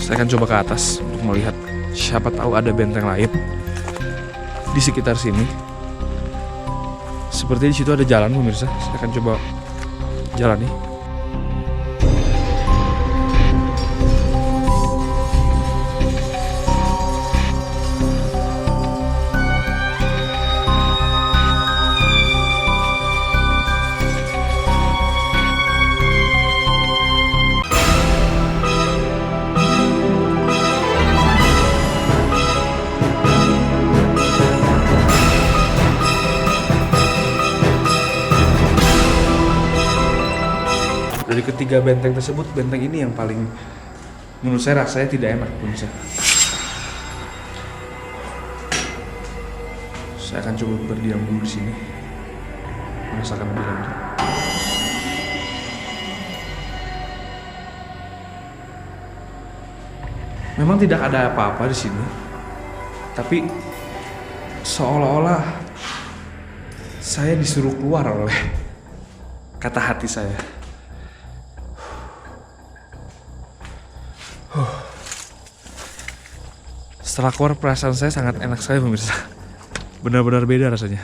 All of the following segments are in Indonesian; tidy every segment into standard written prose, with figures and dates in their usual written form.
Saya akan coba ke atas untuk melihat, siapa tahu ada benteng lain di sekitar sini. Seperti di situ ada jalan, pemirsa. Saya akan coba jalani. Dari ketiga benteng tersebut, benteng ini yang paling menurut saya rasanya tidak enak, pemirsa. Saya akan coba berdiam dulu di sini, merasakan lebih lanjut. Memang tidak ada apa-apa di sini, tapi seolah-olah saya disuruh keluar oleh kata hati saya. Setelah keluar, perasaan saya sangat enak sekali, pemirsa. Benar-benar beda rasanya.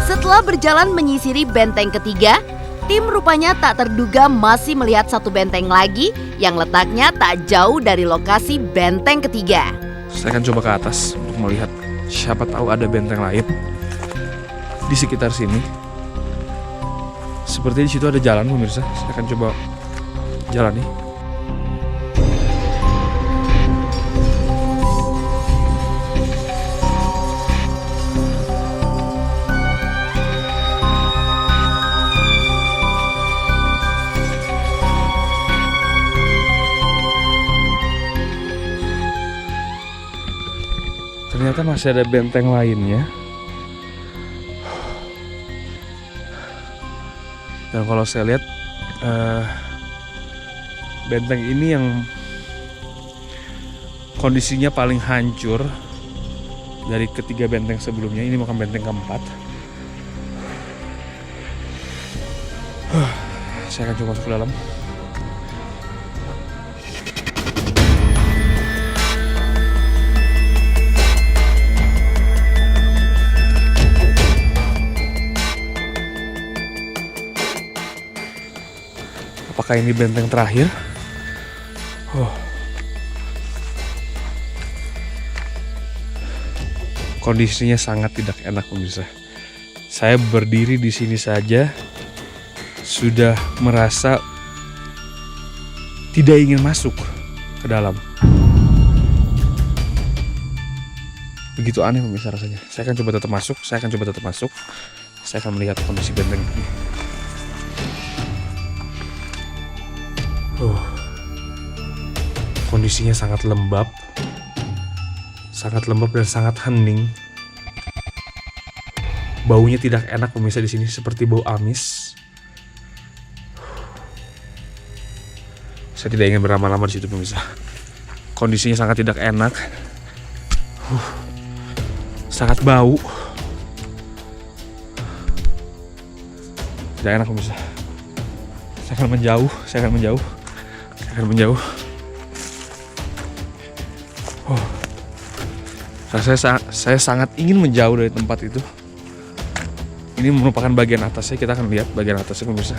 Setelah berjalan menyisiri benteng ketiga, tim rupanya tak terduga masih melihat satu benteng lagi yang letaknya tak jauh dari lokasi benteng ketiga. Saya akan coba ke atas untuk melihat, siapa tahu ada benteng lain di sekitar sini. Seperti di situ ada jalan, pemirsa. Saya akan coba jalani. Ternyata masih ada benteng lainnya. Dan kalau saya lihat, benteng ini yang kondisinya paling hancur dari ketiga benteng sebelumnya. Ini bukan benteng keempat. Saya akan coba masuk ke dalam. Apakah ini benteng terakhir? Kondisinya sangat tidak enak, pemirsa. Saya berdiri di sini saja sudah merasa tidak ingin masuk ke dalam. Begitu aneh, pemirsa, rasanya. Saya akan coba tetap masuk. Saya akan melihat kondisi benteng ini. Kondisinya sangat lembab dan sangat hening. Baunya tidak enak, pemirsa, di sini seperti bau amis. Saya tidak ingin berlama-lama di situ, pemirsa. Kondisinya sangat tidak enak. Sangat bau. Tidak enak, pemirsa. Saya akan menjauh. Saya sangat ingin menjauh dari tempat itu. Ini merupakan bagian atasnya. Kita akan lihat bagian atasnya, pemirsa.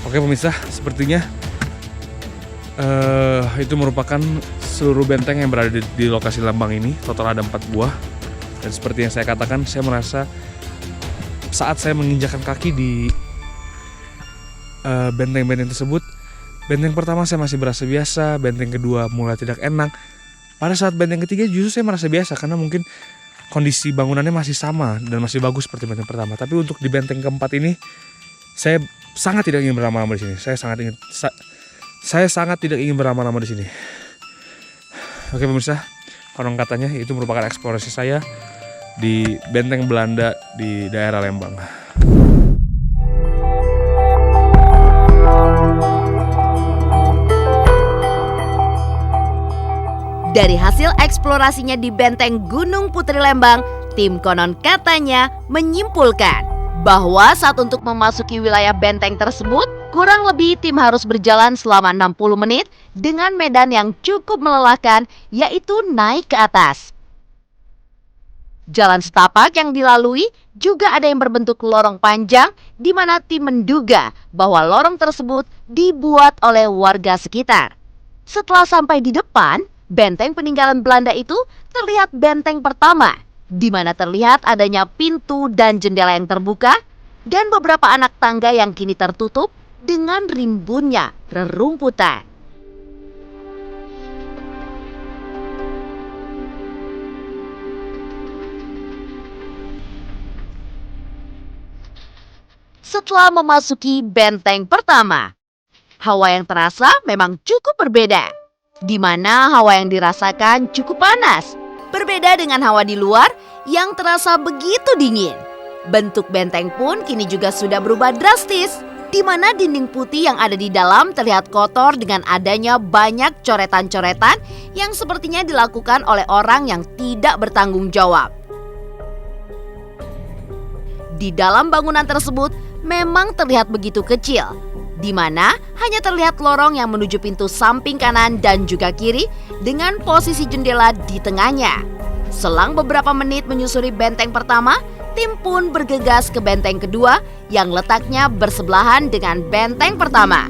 Oke, pemirsa, sepertinya itu merupakan seluruh benteng yang berada di lokasi Lembang ini. Total ada 4 buah. Dan seperti yang saya katakan, saya merasa saat saya menginjakkan kaki di benteng-benteng tersebut, benteng pertama saya masih berasa biasa, benteng kedua mulai tidak enak. Pada saat benteng ketiga justru saya merasa biasa, karena mungkin kondisi bangunannya masih sama dan masih bagus seperti benteng pertama. Tapi untuk di benteng keempat ini, saya sangat tidak ingin berlama-lama di sini. Saya sangat tidak ingin berlama-lama di sini. Oke, pemirsa, konon katanya itu merupakan eksplorasi saya di benteng Belanda di daerah Lembang. Dari hasil eksplorasinya di benteng Gunung Putri Lembang, tim konon katanya menyimpulkan bahwa saat untuk memasuki wilayah benteng tersebut, kurang lebih tim harus berjalan selama 60 menit dengan medan yang cukup melelahkan, yaitu naik ke atas. Jalan setapak yang dilalui juga ada yang berbentuk lorong panjang, di mana tim menduga bahwa lorong tersebut dibuat oleh warga sekitar. Setelah sampai di depan, benteng peninggalan Belanda itu terlihat benteng pertama, di mana terlihat adanya pintu dan jendela yang terbuka, dan beberapa anak tangga yang kini tertutup dengan rimbunnya rerumputan. Setelah memasuki benteng pertama, hawa yang terasa memang cukup berbeda, di mana hawa yang dirasakan cukup panas. Berbeda dengan hawa di luar yang terasa begitu dingin. Bentuk benteng pun kini juga sudah berubah drastis, di mana dinding putih yang ada di dalam terlihat kotor dengan adanya banyak coretan-coretan yang sepertinya dilakukan oleh orang yang tidak bertanggung jawab. Di dalam bangunan tersebut memang terlihat begitu kecil, di mana hanya terlihat lorong yang menuju pintu samping kanan dan juga kiri dengan posisi jendela di tengahnya. Selang beberapa menit menyusuri benteng pertama, tim pun bergegas ke benteng kedua yang letaknya bersebelahan dengan benteng pertama.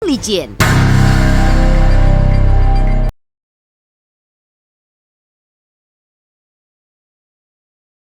Licin.